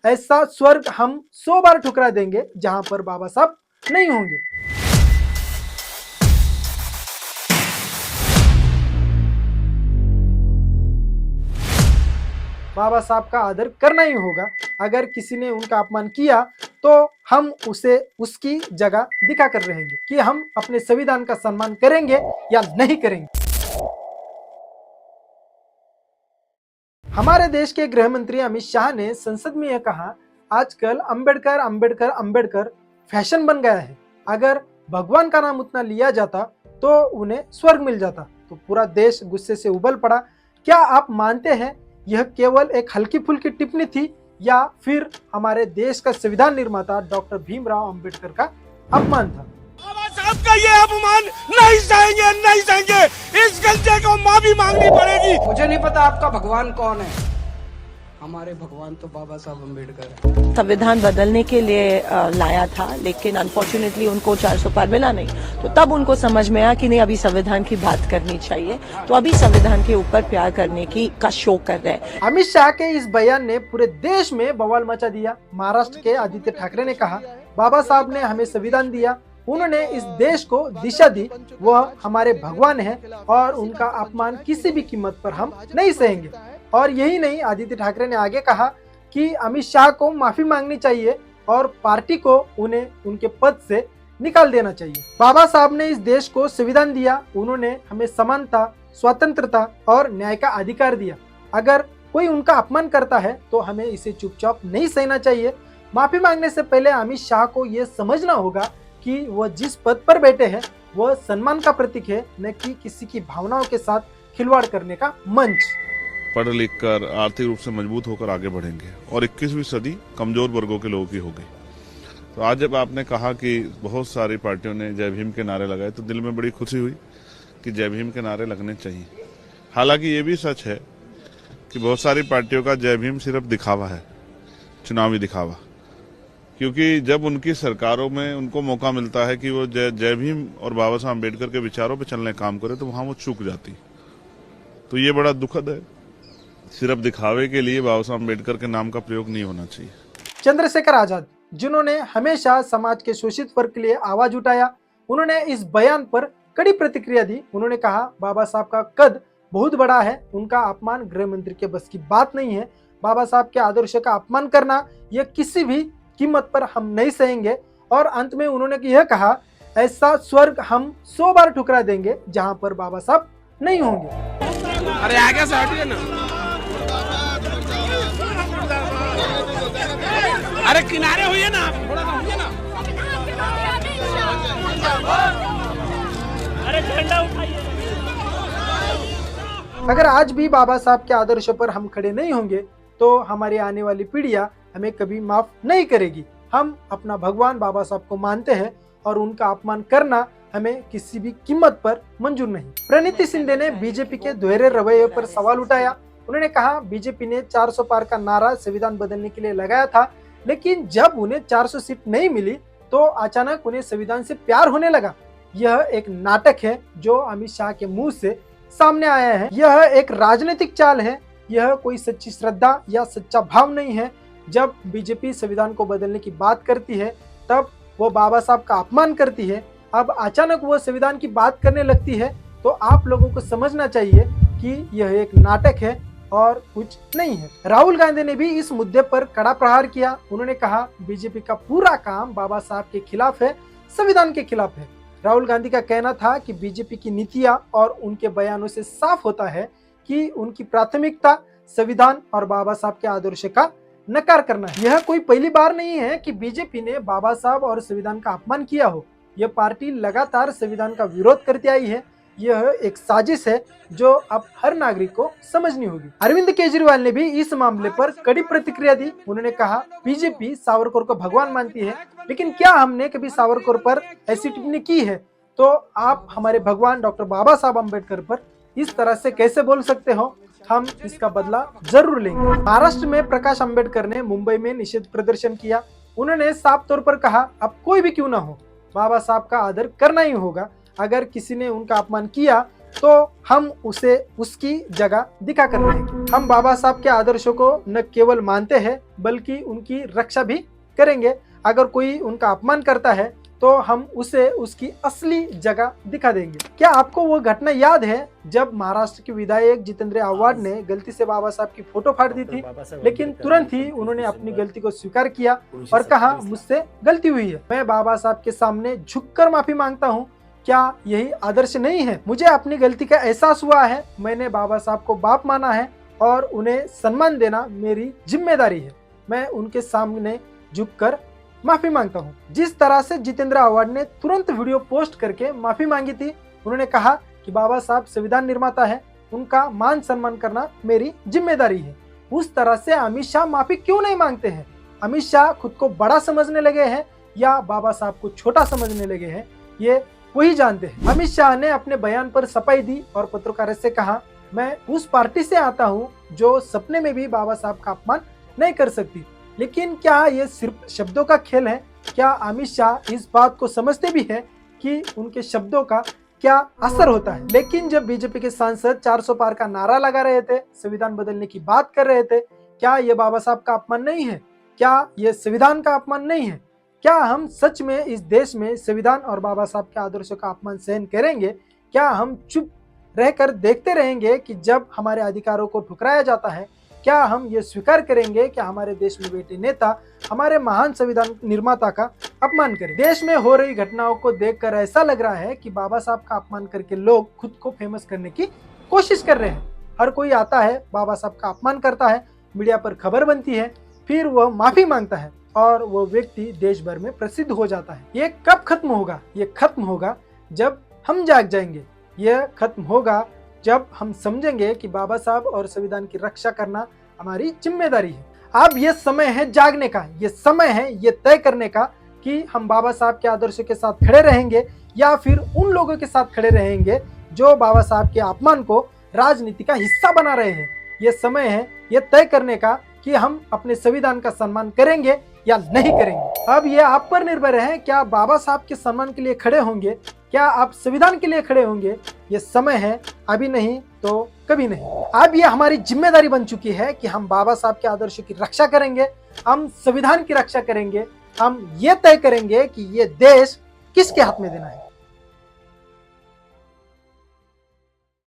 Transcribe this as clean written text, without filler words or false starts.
ऐसा स्वर्ग हम 100 बार ठुकरा देंगे जहां पर बाबा साहब नहीं होंगे। बाबा साहब का आदर करना ही होगा। अगर किसी ने उनका अपमान किया तो हम उसे उसकी जगह दिखा कर रहेंगे कि हम अपने संविधान का सम्मान करेंगे या नहीं करेंगे। हमारे देश के गृह मंत्री अमित शाह ने संसद में यह कहा, आजकल अंबेडकर अंबेडकर अंबेडकर फैशन बन गया है। अगर भगवान का नाम उतना लिया जाता तो उन्हें स्वर्ग मिल जाता। तो पूरा देश गुस्से से उबल पड़ा। क्या आप मानते हैं यह केवल एक हल्की फुल्की टिप्पणी थी या फिर हमारे देश का संविधान निर्माता डॉक्टर भीमराव अंबेडकर का अपमान था? बाबा साहब का ये अपमान नहीं सहेंगे, नहीं सहेंगे। इस गलती को माफी मांगनी पड़ेगी। मुझे नहीं पता आपका भगवान कौन है, हमारे भगवान तो बाबा साहब अम्बेडकर है। संविधान बदलने के लिए लाया था, लेकिन अनफॉर्चुनेटली उनको 400 पार मिला नहीं। तो तब उनको समझ में आया कि नहीं, अभी संविधान की बात करनी चाहिए। तो अभी संविधान के ऊपर प्यार करने का शो कर रहे हैं। अमित शाह के इस बयान ने पूरे देश में बवाल मचा दिया। महाराष्ट्र के आदित्य ठाकरे ने कहा, बाबा साहब ने हमें संविधान दिया, उन्होंने इस देश को दिशा दी, वह हमारे भगवान है और उनका अपमान किसी भी कीमत पर हम नहीं सहेंगे। और यही नहीं, आदित्य ठाकरे ने आगे कहा कि अमित शाह को माफी मांगनी चाहिए और पार्टी को उन्हें उनके पद से निकाल देना चाहिए। बाबा साहब ने इस देश को संविधान दिया, उन्होंने हमें समानता, स्वतंत्रता और न्याय का अधिकार दिया। अगर कोई उनका अपमान करता है तो हमें इसे चुपचाप नहीं सहना चाहिए। माफी मांगने से पहले अमित शाह को यह समझना होगा कि वह जिस पद पर बैठे हैं वह सम्मान का प्रतीक है, न कि किसी की भावनाओं के साथ खिलवाड़ करने का मंच। पढ़ लिख कर आर्थिक रूप से मजबूत होकर आगे बढ़ेंगे और 21वीं सदी कमजोर वर्गों के लोगों की होगी। तो आज जब आपने कहा कि बहुत सारी पार्टियों ने जय भीम के नारे लगाए तो दिल में बड़ी खुशी हुई कि जय भीम के नारे लगने चाहिए। हालांकि ये भी सच है कि बहुत सारी पार्टियों का जय भीम सिर्फ दिखावा है, चुनावी दिखावा। क्योंकि जब उनकी सरकारों में उनको मौका मिलता है कि वो जय भीम और बाबा साहब अम्बेडकर के विचारों पर चलने का काम करे तो वहां वो चूक जाती। तो ये बड़ा दुखद है। सिर्फ दिखावे के लिए बाबा साहब अम्बेडकर के नाम का प्रयोग नहीं होना चाहिए। चंद्रशेखर आजाद, जिन्होंने हमेशा समाज के शोषित वर्ग के लिए आवाज उठाया, उन्होंने इस बयान पर कड़ी प्रतिक्रिया दी। उन्होंने कहा, बाबा साहब का कद बहुत बड़ा है, उनका अपमान गृह मंत्री के बस की बात नहीं है। बाबा साहब के आदर्श का अपमान करना यह किसी भी कीमत पर हम नहीं सहेंगे। और अंत में उन्होंने यह कहा, ऐसा स्वर्ग हम 100 बार ठुकरा देंगे जहां पर बाबा साहब नहीं होंगे। अरे आगे से हटिए ना, अरे किनारे होइए ना, थोड़ा सा होइए ना। अरे झंडा उठाइए। अगर आज भी बाबा साहब के आदर्शों पर हम खड़े नहीं होंगे तो हमारी आने वाली पीढ़ियां हमें कभी माफ नहीं करेगी। हम अपना भगवान बाबा साहब को मानते हैं और उनका अपमान करना हमें किसी भी कीमत पर मंजूर नहीं। प्रणीति शिंदे ने बीजेपी के दोहरे रवैये पर सवाल उठाया। उन्होंने कहा, बीजेपी ने 400 पार का नारा संविधान बदलने के लिए लगाया था, लेकिन जब उन्हें 400 सीट नहीं मिली तो अचानक उन्हें संविधान से प्यार होने लगा। यह एक नाटक है जो अमित शाह के मुंह से सामने आया है। यह एक राजनीतिक चाल है, यह कोई सच्ची श्रद्धा या सच्चा भाव नहीं है। जब बीजेपी संविधान को बदलने की बात करती है तब वो बाबा साहब का अपमान करती है। अब अचानक वो संविधान की बात करने लगती है तो आप लोगों को समझना चाहिए कि यह एक नाटक है और कुछ नहीं है। राहुल गांधी ने भी इस मुद्दे पर कड़ा प्रहार किया। उन्होंने कहा, बीजेपी का पूरा काम बाबा साहब के खिलाफ है, संविधान के खिलाफ है। राहुल गांधी का कहना था कि बीजेपी की नीतियां और उनके बयानों से साफ होता है कि उनकी प्राथमिकता संविधान और बाबा साहब के आदर्श का नकार करना है। यह कोई पहली बार नहीं है कि बीजेपी ने बाबा साहब और संविधान का अपमान किया हो। यह पार्टी लगातार संविधान का विरोध करती आई है। यह एक साजिश है जो अब हर नागरिक को समझनी होगी। अरविंद केजरीवाल ने भी इस मामले पर कड़ी प्रतिक्रिया दी। उन्होंने कहा, बीजेपी सावरकर को भगवान मानती है, लेकिन क्या हमने कभी सावरकर पर ऐसी टिप्पणी की है? तो आप हमारे भगवान डॉक्टर बाबा साहब अम्बेडकर पर इस तरह से कैसे बोल सकते हो? हम इसका बदला जरूर लेंगे। महाराष्ट्र में प्रकाश अम्बेडकर ने मुंबई में निषेध प्रदर्शन किया। उन्होंने साफ तौर पर कहा, अब कोई भी क्यों ना हो, बाबा साहब का आदर करना ही होगा। अगर किसी ने उनका अपमान किया तो हम उसे उसकी जगह दिखा कर रहेंगे। हम बाबा साहब के आदर्शों को न केवल मानते हैं बल्कि उनकी रक्षा भी करेंगे। अगर कोई उनका अपमान करता है तो हम उसे उसकी असली जगह दिखा देंगे। क्या आपको वो घटना याद है जब महाराष्ट्र के विधायक जितेंद्र आव्हाड ने गलती से बाबा साहब की फोटो फाड़ दी थी, लेकिन तुरंत ही उन्होंने अपनी गलती को स्वीकार किया और कहा मुझसे गलती हुई है, मैं बाबा साहब के सामने झुककर माफी मांगता हूँ। क्या यही आदर्श नहीं है? मुझे अपनी गलती का एहसास हुआ है, मैंने बाबा साहब को बाप माना है और उन्हें सम्मान देना मेरी जिम्मेदारी है। मैं उनके सामने झुककर माफी मांगता हूँ। जिस तरह से जितेंद्र आव्हाड ने तुरंत वीडियो पोस्ट करके माफी मांगी थी, उन्होंने कहा कि बाबा साहब संविधान निर्माता है, उनका मान सम्मान करना मेरी जिम्मेदारी है। उस तरह से अमित शाह माफी क्यों नहीं मांगते हैं? अमित शाह खुद को बड़ा समझने लगे हैं या बाबा साहब को छोटा समझने लगे हैं, ये वही जानते हैं। अमित शाह ने अपने बयान पर सफाई दी और पत्रकारों से कहा, मैं उस पार्टी से आता हूँ जो सपने में भी बाबा साहब का अपमान नहीं कर सकती। लेकिन क्या ये सिर्फ शब्दों का खेल है? क्या अमित शाह इस बात को समझते भी है कि उनके शब्दों का क्या असर होता है? लेकिन जब बीजेपी के सांसद 400 पार का नारा लगा रहे थे, संविधान बदलने की बात कर रहे थे, क्या ये बाबा साहब का अपमान नहीं है? क्या ये संविधान का अपमान नहीं है? क्या हम सच में इस देश में संविधान और बाबा साहब के आदर्शों का अपमान सहन करेंगे? क्या हम चुप रहकर देखते रहेंगे कि जब हमारे अधिकारों को ठुकराया जाता है? क्या हम ये स्वीकार करेंगे कि हमारे देश में बैठे नेता हमारे महान संविधान निर्माता का अपमान करें? देश में हो रही घटनाओं को देखकर ऐसा लग रहा है कि बाबा साहब का अपमान करके लोग खुद को फेमस करने की कोशिश कर रहे हैं। हर कोई आता है, बाबा साहब का अपमान करता है, मीडिया पर खबर बनती है, फिर वह माफी मांगता है और वो व्यक्ति देश भर में प्रसिद्ध हो जाता है। ये कब खत्म होगा? ये खत्म होगा जब हम जाग जाएंगे। यह खत्म होगा जब हम समझेंगे कि बाबा साहब और संविधान की रक्षा करना हमारी जिम्मेदारी है। अब यह समय है जागने का, यह समय है ये तय करने का कि हम बाबा साहब के आदर्शों के साथ खड़े रहेंगे या फिर उन लोगों के साथ खड़े रहेंगे जो बाबा साहब के अपमान को राजनीति का हिस्सा बना रहे हैं। यह समय है ये तय करने का कि हम अपने संविधान का सम्मान करेंगे या नहीं करेंगे। अब यह आप पर निर्भर है, क्या बाबा साहब के सम्मान के लिए खड़े होंगे? क्या आप संविधान के लिए खड़े होंगे? ये समय है, अभी नहीं तो कभी नहीं। अब ये हमारी जिम्मेदारी बन चुकी है कि हम बाबा साहब के आदर्शों की रक्षा करेंगे, हम संविधान की रक्षा करेंगे, हम ये तय करेंगे कि ये देश किसके हाथ में देना है।